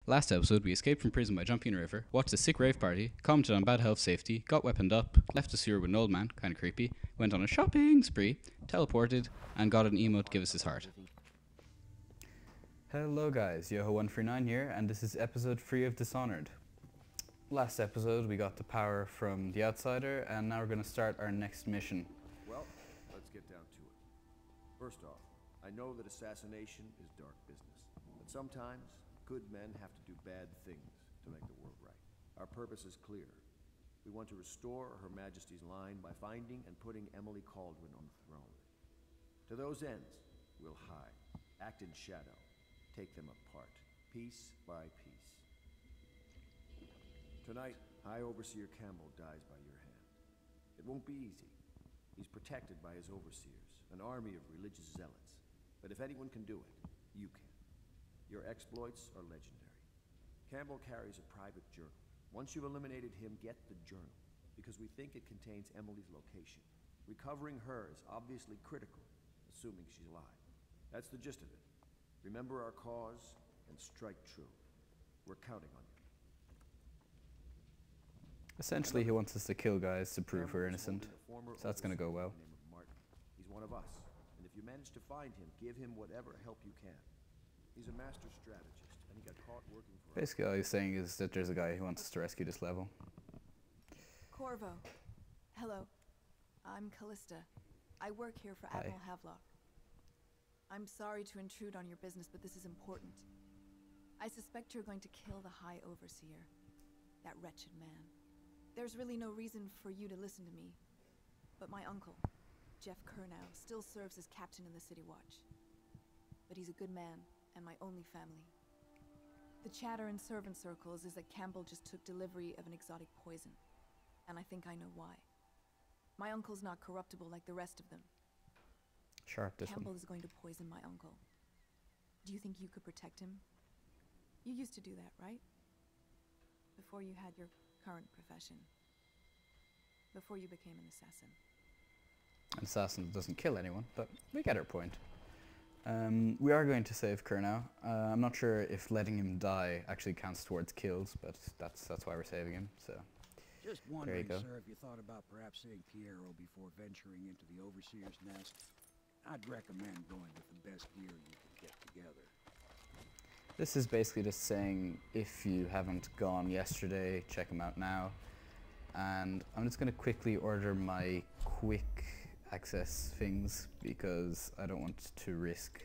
Last episode, we escaped from prison by jumping a river, watched a sick rave party, commented on bad health safety, got weaponed up, left the sewer with an old man, kinda creepy, went on a shopping spree, teleported, and got an emo to give us his heart. Hello guys, Yoho139 here, and this is episode 3 of Dishonored. Last episode, we got the power from the outsider, and now we're going to start our next mission. Well, let's get down to it. First off, I know that assassination is dark business, but sometimes good men have to do bad things to make the world right. Our purpose is clear. We want to restore Her Majesty's line by finding and putting Emily Cauldron on the throne. To those ends, we'll hide, act in shadow, take them apart, piece by piece. Tonight, High Overseer Campbell dies by your hand. It won't be easy. He's protected by his overseers, an army of religious zealots. But if anyone can do it, you can. Your exploits are legendary. Campbell carries a private journal. Once you've eliminated him, get the journal, because we think it contains Emily's location. Recovering her is obviously critical, assuming she's alive. That's the gist of it. Remember our cause and strike true. We're counting on you. Essentially, he wants us to kill guys to prove we're innocent, so that's going to go well. He's one of us, and if you manage to find him, give him whatever help you can. He's a master strategist, and he got caught working for Basically, all he's saying is that there's a guy who wants us to rescue this level. Corvo. Hello. I'm Callista. I work here for Hi. Admiral Havelock. I'm sorry to intrude on your business, but this is important. I suspect you're going to kill the High Overseer. That wretched man. There's really no reason for you to listen to me. But my uncle, Jeff Kernow, still serves as captain in the City Watch. But he's a good man, and my only family. The chatter in servant circles is that Campbell just took delivery of an exotic poison. And I think I know why. My uncle's not corruptible like the rest of them. Sharp, this Campbell one. is going to poison my uncle. Do you think you could protect him? You used to do that, right? Before you had your current profession. Before you became an assassin. An assassin doesn't kill anyone, but we get our point. We are going to save Kernow. I'm not sure if letting him die actually counts towards kills, but that's why we're saving him, so Just there you wondering, go. sir, if you thought about perhaps seeing Piero before venturing into the Overseer's nest. I'd recommend going with the best gear you can get together. This is basically just saying, if you haven't gone yesterday, check them out now. And I'm just going to quickly order my quick access things, because I don't want to risk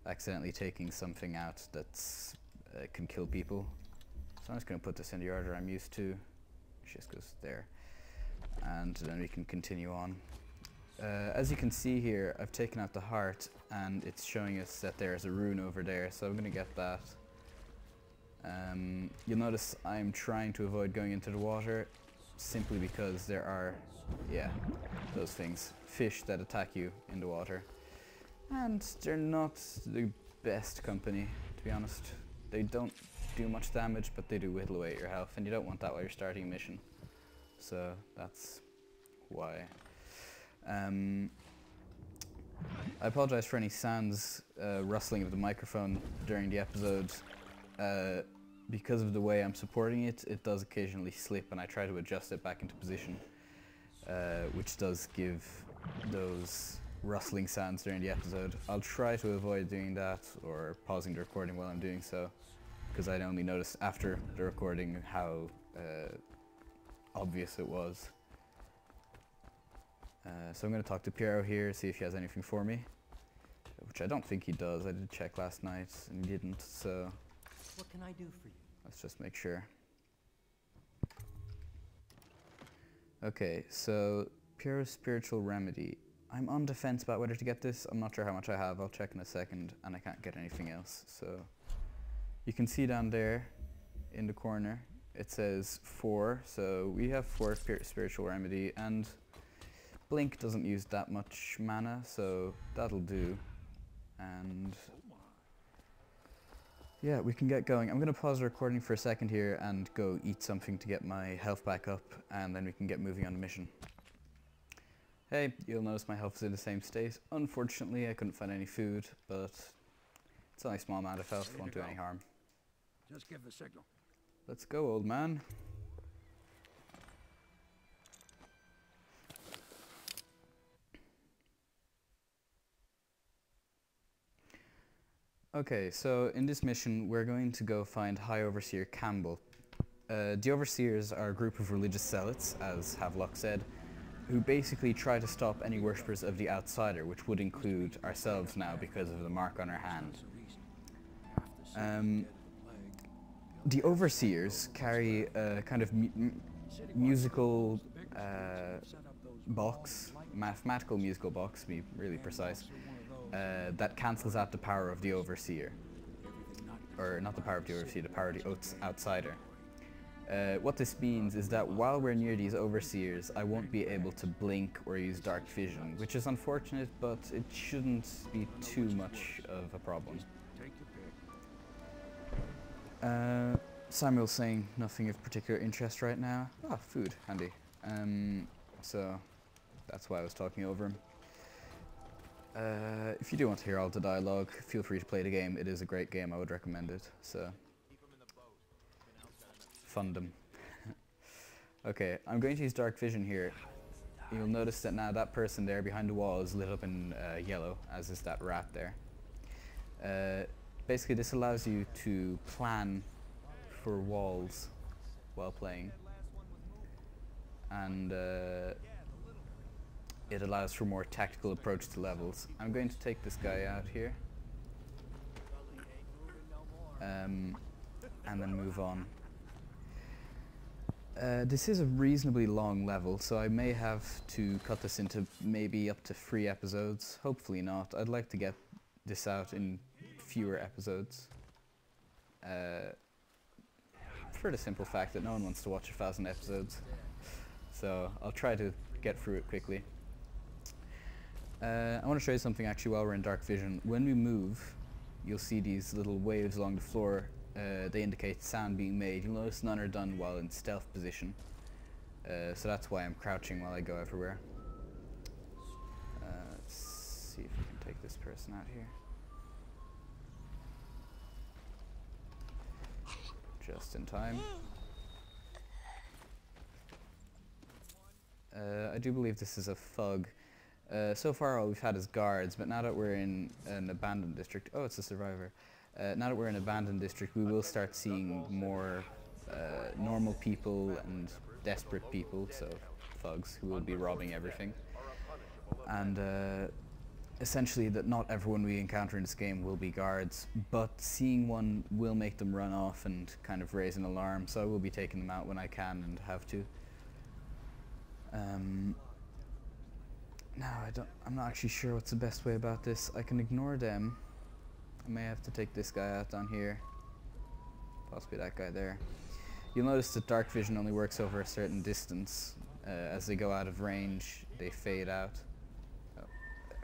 accidentally taking something out that's can kill people. So I'm just going to put this in the order I'm used to, which just goes there. And then we can continue on. As you can see here, I've taken out the heart, and it's showing us that there's a rune over there, so I'm going to get that. You'll notice I'm trying to avoid going into the water, simply because there are, those things, fish that attack you in the water. And they're not the best company, to be honest. They don't do much damage, but they do whittle away at your health, and you don't want that while you're starting a mission. So that's why. I apologize for any sounds, rustling of the microphone during the episode. Because of the way I'm supporting it, it does occasionally slip, and I try to adjust it back into position, which does give those rustling sounds during the episode. I'll try to avoid doing that, or pausing the recording while I'm doing so, because I only noticed after the recording how obvious it was. So I'm going to talk to Piero here, see if he has anything for me, which I don't think he does. I did check last night and he didn't, so What can I do for you? let's just make sure. Okay, so Piero's spiritual remedy. I'm on defense about whether to get this. I'm not sure how much I have. I'll check in a second, and I can't get anything else. So you can see down there in the corner, it says 4. So we have 4 spiritual remedy, and Blink doesn't use that much mana, so that'll do. And yeah, we can get going. I'm going to pause the recording for a second here and go eat something to get my health back up, and then we can get moving on the mission. Hey, you'll notice my health is in the same state. Unfortunately, I couldn't find any food, but it's only a small amount of health, won't do any harm. Just give the signal. Let's go, old man. Okay, so in this mission, we're going to go find High Overseer Campbell. The Overseers are a group of religious zealots, as Havelock said, who basically try to stop any worshippers of the Outsider, which would include ourselves now because of the mark on our hand. The Overseers carry a kind of musical box, mathematical musical box, to be really precise, that cancels out the power of the Overseer. Or not the power of the Overseer, the power of the Outsider. What this means is that while we're near these Overseers, I won't be able to blink or use dark vision, which is unfortunate, but it shouldn't be too much of a problem. Samuel's saying nothing of particular interest right now. Ah, food, handy. So that's why I was talking over him. If you do want to hear all the dialogue, feel free to play the game. It is a great game, I would recommend it. So, fundum. Okay, I'm going to use dark vision here. You'll notice that now that person there behind the wall is lit up in yellow, as is that rat there. Basically, this allows you to plan for walls while playing, and it allows for more tactical approach to levels. I'm going to take this guy out here, and then move on. This is a reasonably long level, so I may have to cut this into maybe up to 3 episodes. Hopefully not. I'd like to get this out in fewer episodes. For the simple fact that no one wants to watch 1,000 episodes. So I'll try to get through it quickly. I want to show you something actually while we're in dark vision. When we move, you'll see these little waves along the floor. They indicate sound being made. You'll notice none are done while in stealth position. So that's why I'm crouching while I go everywhere. Let's see if we can take this person out here. Just in time. I do believe this is a thug. So far all we've had is guards, but now that we're in an abandoned district... Oh, it's a survivor. Now that we're in an abandoned district, we will start seeing more normal people and desperate people, so thugs, who will be robbing everything. And essentially that not everyone we encounter in this game will be guards, but seeing one will make them run off and kind of raise an alarm, so I will be taking them out when I can and have to. Now I'm not actually sure what's the best way about this. I can ignore them. I may have to take this guy out down here. Possibly that guy there. You'll notice that dark vision only works over a certain distance. As they go out of range, they fade out.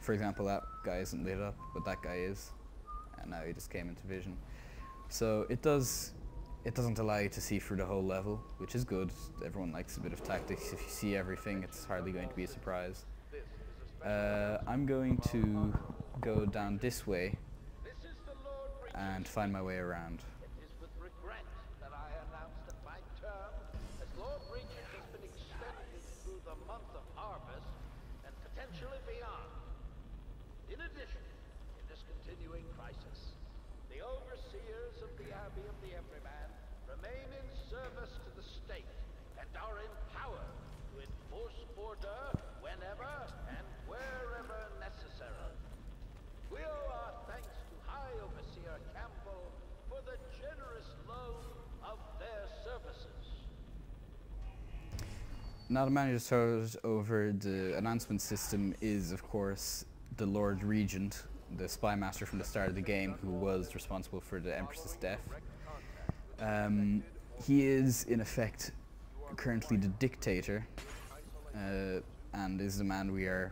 For example, that guy isn't lit up, but that guy is. And now he just came into vision. So it doesn't allow you to see through the whole level, which is good. Everyone likes a bit of tactics. If you see everything, it's hardly going to be a surprise. I'm going to go down this way and find my way around. It is with regret that I announce that my term as Lord Regent has been extended through the month of harvest and potentially beyond. In addition, in this continuing crisis, the overseers of the Abbey of the Everyman remain in service to the state and are empowered to enforce order whenever and wherever necessary. We owe our thanks to High Overseer Campbell for the generous loan of their services. Now the man who just heard over the announcement system is, of course, the Lord Regent, the spy master from the start of the game, who was responsible for the Empress's death. He is, in effect, currently the dictator, and is the man we are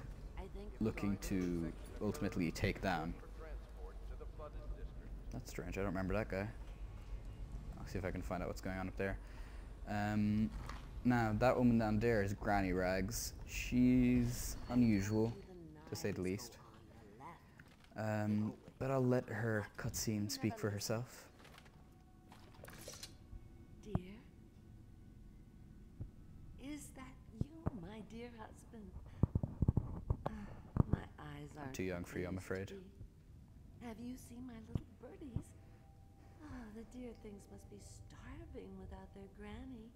looking to ultimately take down. That's strange, I don't remember that guy. I'll see if I can find out what's going on up there. Now, that woman down there is Granny Rags. She's unusual, to say the least. But I'll let her cutscene speak for herself. dear husband. My eyes aren't too young what for you, they I'm used to afraid. be. Have you seen my little birdies? Oh, the dear things must be starving without their granny.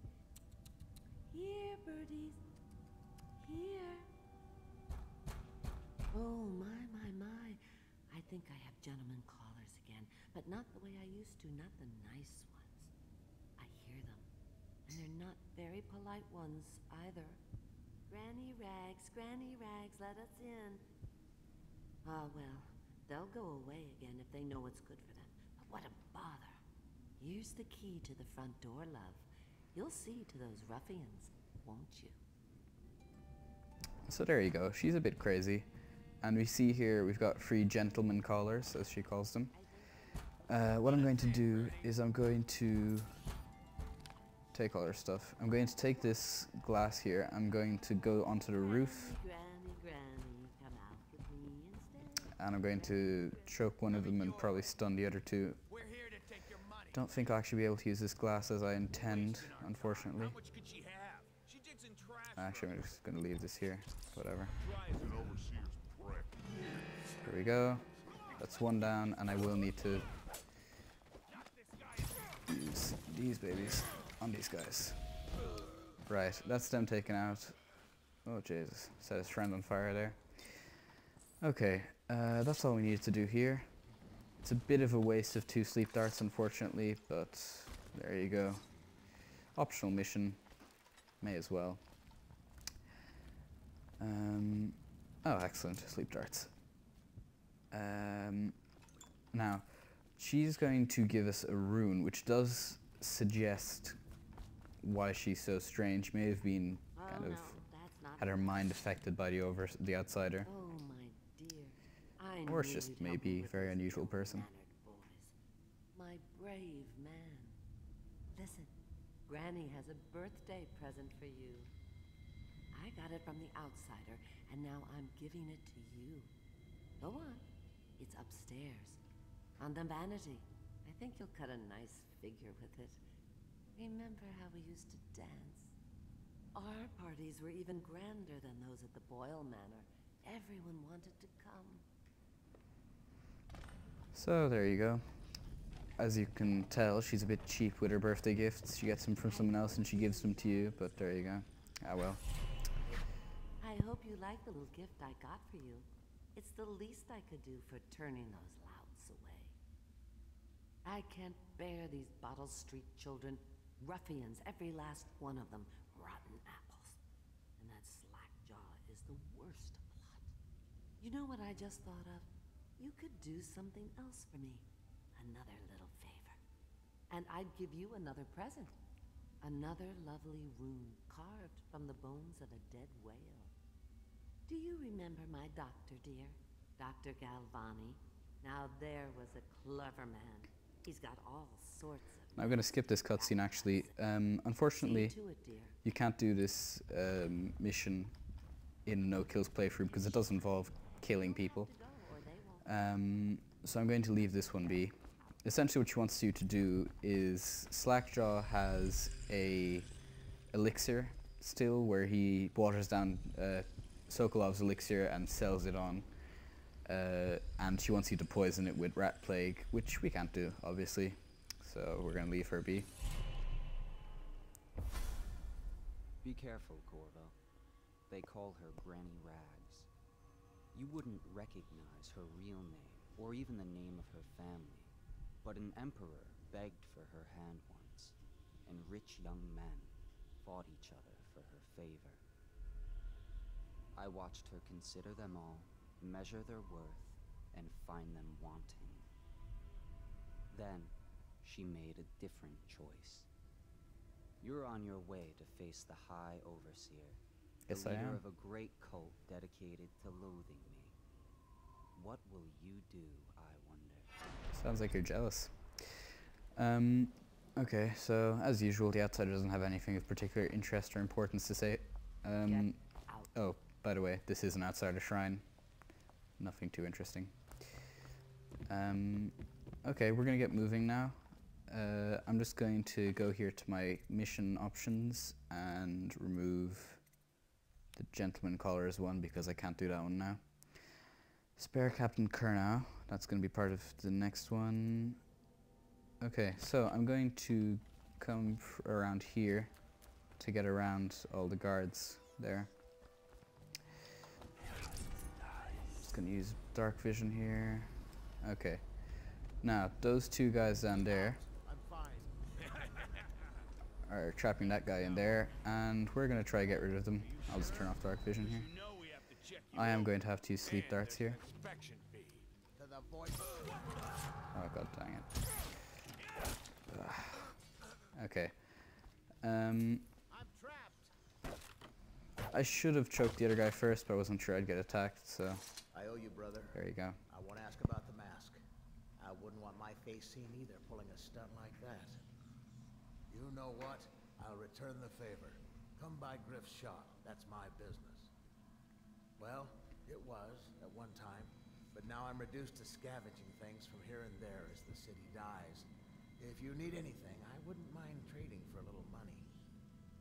Here, birdies. Here. Oh, my. I think I have gentlemen callers again, but not the way I used to, not the nice ones. I hear them, and they're not very polite ones either. Granny Rags, let us in. Ah, well, they'll go away again if they know what's good for them. But what a bother. Here's the key to the front door, love. You'll see to those ruffians, won't you? So there you go. She's a bit crazy. And we see here we've got 3 gentleman callers, as she calls them. What I'm going to do is I'm going to take all her stuff. I'm going to take this glass here. I'm going to go onto the roof. Granny, come out with me instead. And I'm going to choke one of them and probably stun the other 2. We're here to take your money. Don't think I'll actually be able to use this glass as I intend, unfortunately. How much could she have? She digs in trash. Actually, I'm just going to leave this here. Whatever. Dry as an overseer's prick. Here we go. That's 1 down, and I will need to use these babies on these guys. Right, that's them taken out. Oh, Jesus. Set his friend on fire there. Okay, that's all we needed to do here. It's a bit of a waste of 2 sleep darts, unfortunately, but there you go. Optional mission. May as well. Oh, excellent. Sleep darts. Now, she's going to give us a rune, which does suggest why she's so strange. May have been kind of that's not had her mind affected by the outsider, Oh, my dear. I or it's knew just you'd help me maybe a with very those unusual person. ill-mannered boys. My brave man. Listen, Granny has a birthday present for you. I got it from the outsider, and now I'm giving it to you. Go on. It's upstairs. On the vanity. I think you'll cut a nice figure with it. Remember how we used to dance? Our parties were even grander than those at the Boyle Manor. Everyone wanted to come. So there you go. As you can tell, she's a bit cheap with her birthday gifts. She gets them from someone else and she gives them to you, but there you go. Ah well. I hope you like the little gift I got for you. It's the least I could do for turning those louts away. I can't bear these Bottle Street children. Ruffians, every last one of them. Rotten apples. And that Slackjaw is the worst lot. You know what I just thought of? You could do something else for me. Another little favor. And I'd give you another present. Another lovely rune carved from the bones of a dead whale. Do you remember my doctor, dear? Dr. Galvani? Now there was a clever man. He's got all sorts of... I'm going to skip this cutscene actually. Unfortunately, See to it, dear. you can't do this mission in No Kills playthrough because it does involve killing people. To go, or they won't. So I'm going to leave this one be. Essentially what she wants you to do is Slackjaw has a elixir still where he waters down Sokolov's elixir and sells it on. And she wants you to poison it with rat plague, which we can't do, obviously. So we're going to leave her be. Be careful, Corvo. They call her Granny Rags. You wouldn't recognize her real name, or even the name of her family. But an emperor begged for her hand once, and rich young men fought each other for her favor. I watched her consider them all, measure their worth, and find them wanting. Then, she made a different choice. You're on your way to face the High Overseer, the Yes, I leader am. of a great cult dedicated to loathing me. What will you do, I wonder? Sounds like you're jealous. Okay, so as usual, the outsider doesn't have anything of particular interest or importance to say. Get out. Oh, by the way, this is an outsider shrine. Nothing too interesting. Okay, we're gonna get moving now. I'm just going to go here to my mission options and remove The Gentleman Caller is one because I can't do that one now. Spare Captain Kurnow. That's going to be part of the next one. Okay, so I'm going to come around here to get around all the guards there. Just going to use dark vision here. Okay. Now, those two guys down there are trapping that guy in there, and we're going to try to get rid of them. I'll just turn off dark vision here. I am going to have to use sleep darts here. Oh god dang it. Okay. I should have choked the other guy first, but I wasn't sure I'd get attacked, so I owe you, brother. there you go. I want to ask about the mask. I wouldn't want my face seen either, pulling a stunt like that. You know what? I'll return the favor. Come by Griff's shop. That's my business. Well, it was at one time, but now I'm reduced to scavenging things from here and there as the city dies. If you need anything, I wouldn't mind trading for a little money.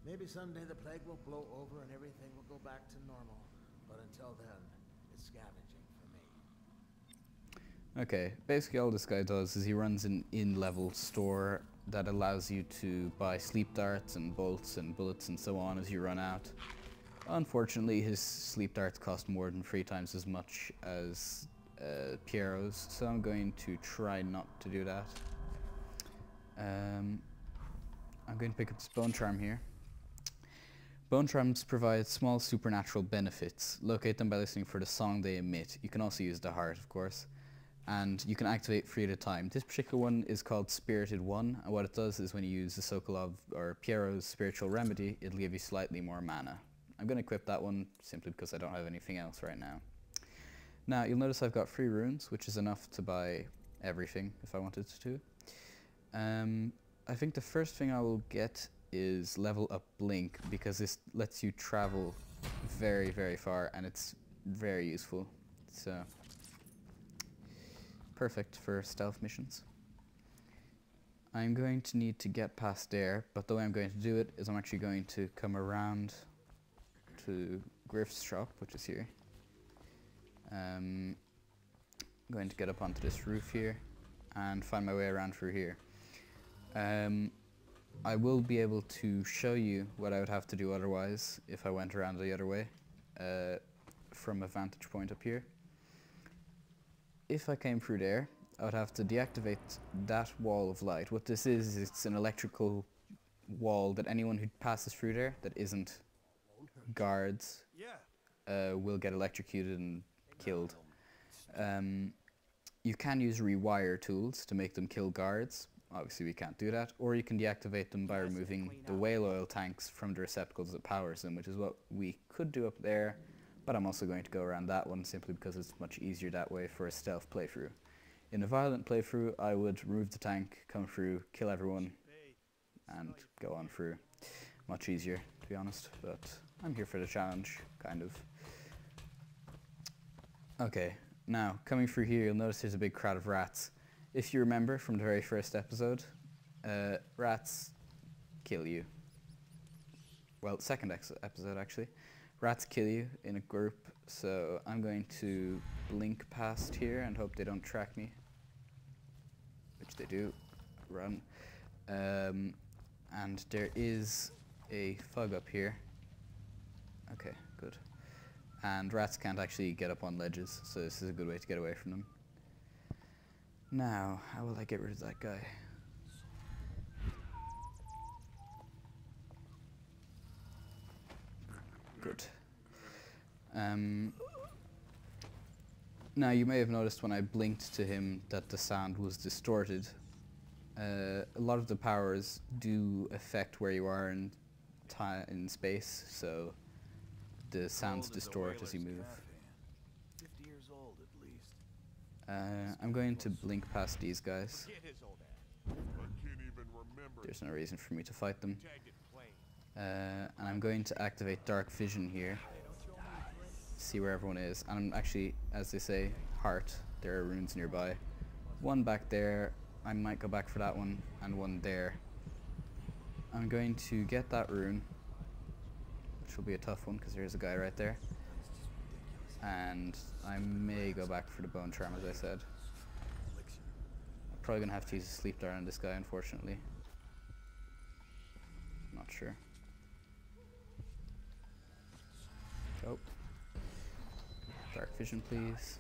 Maybe someday the plague will blow over and everything will go back to normal. But until then, it's scavenging for me. Okay, basically all this guy does is he runs an in-level store that allows you to buy sleep darts and bolts and bullets and so on as you run out. Unfortunately, his sleep darts cost more than 3 times as much as Piero's, so I'm going to try not to do that. I'm going to pick up this bone charm here. Bone charms provide small supernatural benefits. Locate them by listening for the song they emit. You can also use the heart, of course. And you can activate 3 at a time. This particular one is called Spirited One, and what it does is when you use the Sokolov or Piero's spiritual remedy, it'll give you slightly more mana. I'm going to equip that one simply because I don't have anything else right now. Now, you'll notice I've got 3 runes, which is enough to buy everything if I wanted to. I think the first thing I will get is level up Blink, because this lets you travel very, very far, and it's very useful. So, perfect for stealth missions. I'm going to need to get past there, but the way I'm going to do it is I'm actually going to come around to Griff's shop, which is here. I'm going to get up onto this roof here and find my way around through here. I will be able to show you what I would have to do otherwise if I went around the other way from a vantage point up here. If I came through there, I would have to deactivate that wall of light. What this is it's an electrical wall that anyone who passes through there that isn't guards will get electrocuted and killed. You can use rewire tools to make them kill guards. Obviously we can't do that. Or you can deactivate them by removing the whale oil tanks from the receptacles that powers them, which is what we could do up there. But I'm also going to go around that one simply because it's much easier that way for a stealth playthrough. In a violent playthrough, I would remove the tank, come through, kill everyone, and go on through. Much easier, to be honest, but I'm here for the challenge, kind of. Okay, now, coming through here, you'll notice there's a big crowd of rats. If you remember from the very first episode, rats kill you. Well, second episode, actually. Rats kill you in a group, so I'm going to blink past here and hope they don't track me. Which they do. Run. And there is a fog up here. Okay, good. And rats can't actually get up on ledges, so this is a good way to get away from them. Now, how will I get rid of that guy? Good. Now, you may have noticed when I blinked to him that the sound was distorted. A lot of the powers do affect where you are in space, so the sounds distort as you move. 50 years old at least. I'm going to blink past these guys. There's no reason for me to fight them. And I'm going to activate dark vision here. See where everyone is. And I'm actually, as they say, heart. There are runes nearby. One back there. I might go back for that one. And one there. I'm going to get that rune, which which will be a tough one because there's a guy right there. And I may go back for the bone charm, as I said. I'm probably gonna have to use a sleep dart on this guy, unfortunately. Not sure. Oh. Dark vision, please.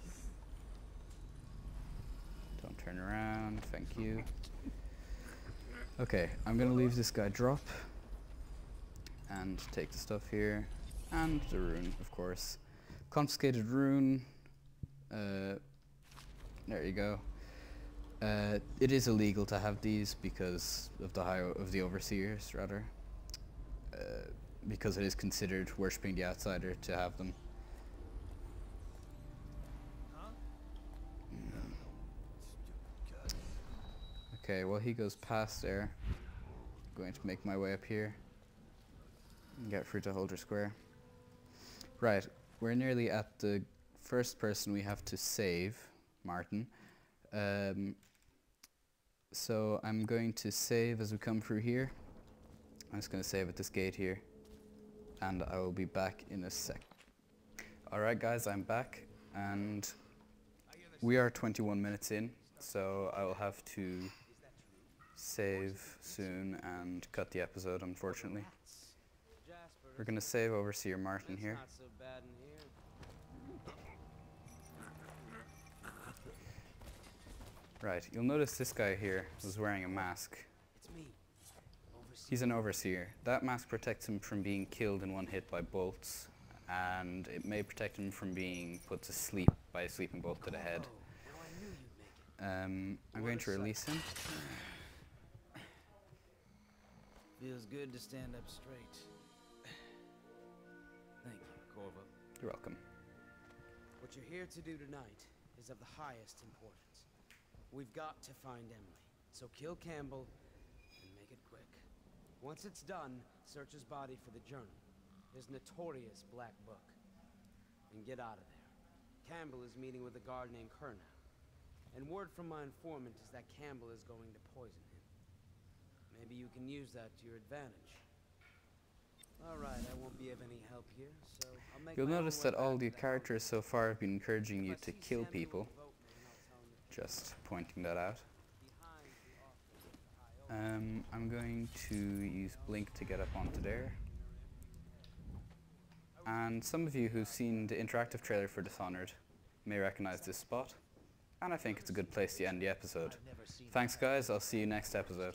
Don't turn around, thank you. Okay, I'm gonna leave this guy drop and take the stuff here and the rune, of course. Confiscated rune. There you go. It is illegal to have these because of the overseers, rather. Because it is considered worshipping the outsider to have them. Okay, well he goes past there. I'm going to make my way up here and get through to Holder Square. Right, we're nearly at the first person we have to save, Martin. So I'm going to save as we come through here. I'm just going to save at this gate here, and I will be back in a sec. Alright guys, I'm back, and we are 21 minutes in, so I will have to save soon and cut the episode, unfortunately. We're going to save Overseer Martin here. Right, you'll notice this guy here was wearing a mask. He's an Overseer. That mask protects him from being killed in one hit by bolts, and it may protect him from being put to sleep by a sleeping bolt to the head. I'm going to release him. Feels good to stand up straight. Thank you, Corvo. You're welcome. What you're here to do tonight is of the highest importance. We've got to find Emily, so kill Campbell and make it quick. Once it's done, search his body for the journal, his notorious black book, and get out of there. Campbell is meeting with a guard named Kernow, and word from my informant is that Campbell is going to poison him. Maybe you can use that to your advantage. Alright, I won't be of any help here, so I'll make You'll my own notice way that all back the to characters so far have been encouraging you to kill people. Just pointing that out. I'm going to use Blink to get up onto there. And some of you who've seen the interactive trailer for Dishonored may recognize this spot. And I think it's a good place to end the episode. Thanks guys, I'll see you next episode.